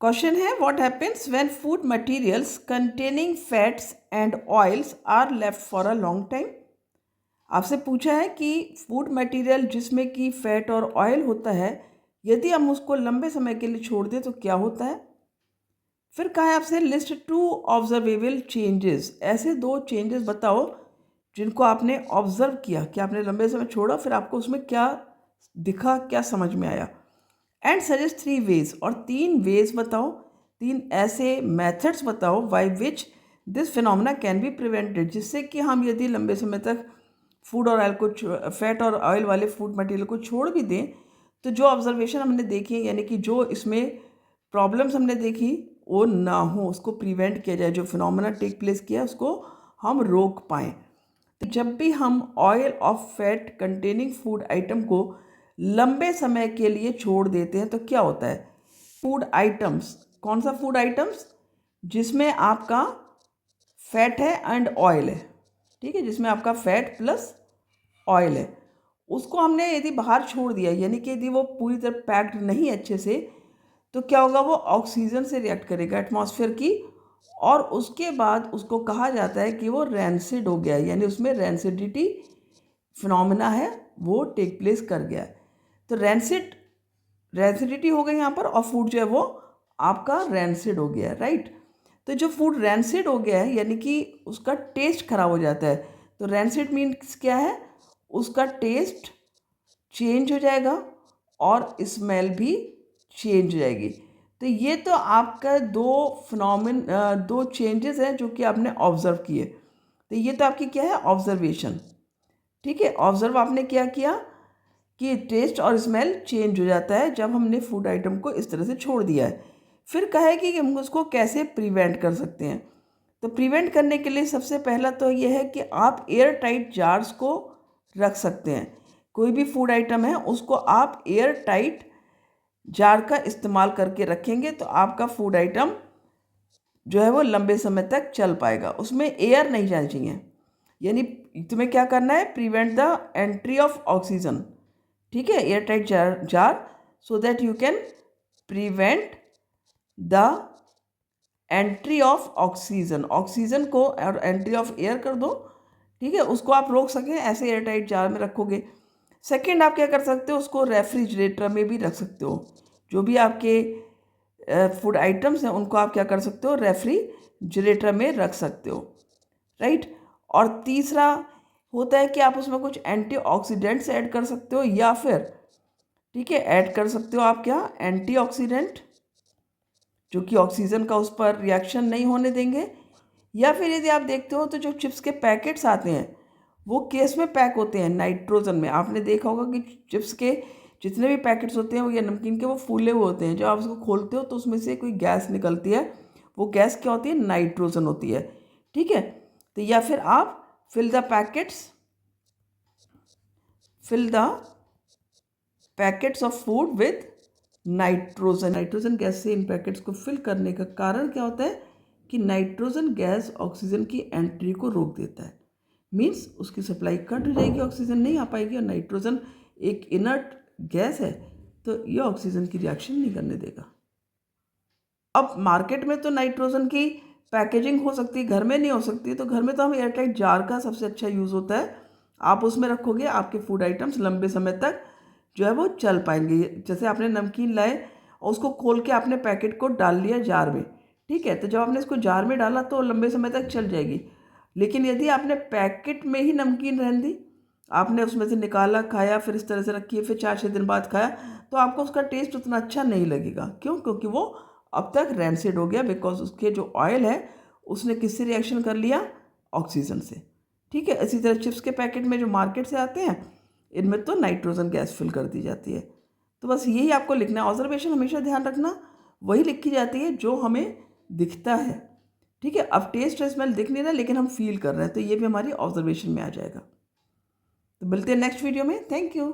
Question है what happens when food materials containing fats and oils are left for a long time. आपसे पूछा है कि food material जिसमें कि फैट और ऑयल होता है, यदि हम उसको लंबे समय के लिए छोड़ दें तो क्या होता है। फिर कहा है आपसे लिस्ट 2 ऑब्जर्वेबल चेंजेस, ऐसे 2 चेंजेस बताओ जिनको आपने ऑब्जर्व किया कि आपने लंबे समय छोड़ा, फिर आपको उसमें क्या दिखा, क्या समझ में आया। एंड सजेस्ट 3 वेज, और 3 वेज बताओ, 3 ऐसे मेथड्स बताओ by which this phenomena can be prevented, जिससे कि हम यदि लंबे समय तक फूड और ऑयल को फैट और ऑयल वाले फूड मटेरियल को छोड़ भी दें तो जो ऑब्जर्वेशन हमने देखी, यानी कि जो इसमें प्रॉब्लम्स हमने देखी वो ना हो, उसको प्रिवेंट किया जाए, जो फिनोमेना टेक प्लेस किया उसको हम रोक पाएँ। तो जब भी हम oil of fat containing food item को लंबे समय के लिए छोड़ देते हैं तो क्या होता है। फूड आइटम्स, कौन सा फूड आइटम्स, जिसमें आपका फैट है एंड ऑयल है, ठीक है, जिसमें आपका फैट प्लस ऑयल है, उसको हमने यदि बाहर छोड़ दिया, यानी कि यदि वो पूरी तरह पैक्ड नहीं अच्छे से, तो क्या होगा, वो ऑक्सीजन से रिएक्ट करेगा एटमॉस्फेयर की, और उसके बाद उसको कहा जाता है कि वो रैंसिड हो गया, यानी उसमें रैंसिडिटी फिनोमेना है वो टेक प्लेस कर गया है। तो रैंसिडिटी हो गई यहाँ पर, और फूड जो है वो आपका रैंसिड हो गया है, राइट। तो जो फूड रैंसिड हो गया है यानी कि उसका टेस्ट खराब हो जाता है। तो रैंसिड मीन्स क्या है, उसका टेस्ट चेंज हो जाएगा और स्मेल भी चेंज हो जाएगी। तो ये तो आपका दो चेंजेस हैं जो कि आपने ऑब्जर्व किए। तो ये तो आपकी क्या है, ऑब्जर्वेशन, ठीक है। ऑब्जर्व आपने क्या किया कि टेस्ट और स्मेल चेंज हो जाता है जब हमने फूड आइटम को इस तरह से छोड़ दिया है। फिर कहे कि हम उसको कैसे प्रिवेंट कर सकते हैं। तो प्रिवेंट करने के लिए सबसे पहला तो ये है कि आप एयर टाइट जार्स को रख सकते हैं। कोई भी फूड आइटम है उसको आप एयर टाइट जार का इस्तेमाल करके रखेंगे तो आपका फूड आइटम जो है वो लंबे समय तक चल पाएगा, उसमें एयर नहीं जाना चाहिए। यानी तुम्हें क्या करना है, prevent the entry of oxygen, ठीक है, air tight jar, so that you can prevent the entry of oxygen, oxygen को और एंट्री ऑफ एयर कर दो, ठीक है, उसको आप रोक सकें, ऐसे एयर टाइट जार में रखोगे। सेकेंड, आप क्या कर सकते हो, उसको रेफ्रिजरेटर में भी रख सकते हो। जो भी आपके फूड आइटम्स हैं उनको आप क्या कर सकते हो, रेफ्रिजरेटर में रख सकते हो, राइट। और तीसरा होता है कि आप उसमें कुछ एंटीऑक्सीडेंट्स ऐड कर सकते हो, या फिर ठीक है ऐड कर सकते हो आप क्या, एंटीऑक्सीडेंट, जो कि ऑक्सीजन का उस पर रिएक्शन नहीं होने देंगे। या फिर यदि आप देखते हो तो जो चिप्स के पैकेट्स आते हैं वो केस में पैक होते हैं नाइट्रोजन में। आपने देखा होगा कि चिप्स के जितने भी पैकेट्स होते हैं वो या नमकीन के, वो फूले हुए होते हैं, जब आप उसको खोलते हो तो उसमें से कोई गैस निकलती है, वो गैस क्या होती है, नाइट्रोजन होती है, ठीक है। तो या फिर आप fill the packets of food with nitrogen gas से इन पैकेट्स को फिल करने का कारण क्या होता है कि नाइट्रोजन गैस ऑक्सीजन की एंट्री को रोक देता है। मीन्स उसकी सप्लाई कट हो जाएगी, ऑक्सीजन नहीं आ पाएगी, और नाइट्रोजन एक इनर्ट गैस है तो ये ऑक्सीजन की रिएक्शन नहीं करने देगा। अब मार्केट में तो नाइट्रोजन की पैकेजिंग हो सकती है, घर में नहीं हो सकती, तो घर में तो हम एयरटाइट जार का सबसे अच्छा यूज़ होता है। आप उसमें रखोगे, आपके फूड आइटम्स लंबे समय तक जो है वो चल पाएंगे। जैसे आपने नमकीन लाए और उसको खोल के आपने पैकेट को डाल लिया जार में, ठीक है, तो जब आपने इसको जार में डाला तो लंबे समय तक चल जाएगी। लेकिन यदि आपने पैकेट में ही नमकीन रहने दी, आपने उसमें से निकाला, खाया, फिर इस तरह से रखी, फिर 4-6 दिन बाद खाया, तो आपको उसका टेस्ट उतना अच्छा नहीं लगेगा। क्यों? क्योंकि वो अब तक रैंसिड हो गया, बिकॉज उसके जो ऑयल है उसने किससे रिएक्शन कर लिया, ऑक्सीजन से, ठीक है। इसी तरह चिप्स के पैकेट में जो मार्केट से आते हैं इनमें तो नाइट्रोजन गैस फिल कर दी जाती है। तो बस यही आपको लिखना है। ऑब्जर्वेशन हमेशा ध्यान रखना, वही लिखी जाती है जो हमें दिखता है, ठीक है। अब टेस्ट और स्मेल दिख नहीं रहा लेकिन हम फील कर रहे हैं, तो ये भी हमारी ऑब्जर्वेशन में आ जाएगा। तो मिलते हैं नेक्स्ट वीडियो में। Thank you.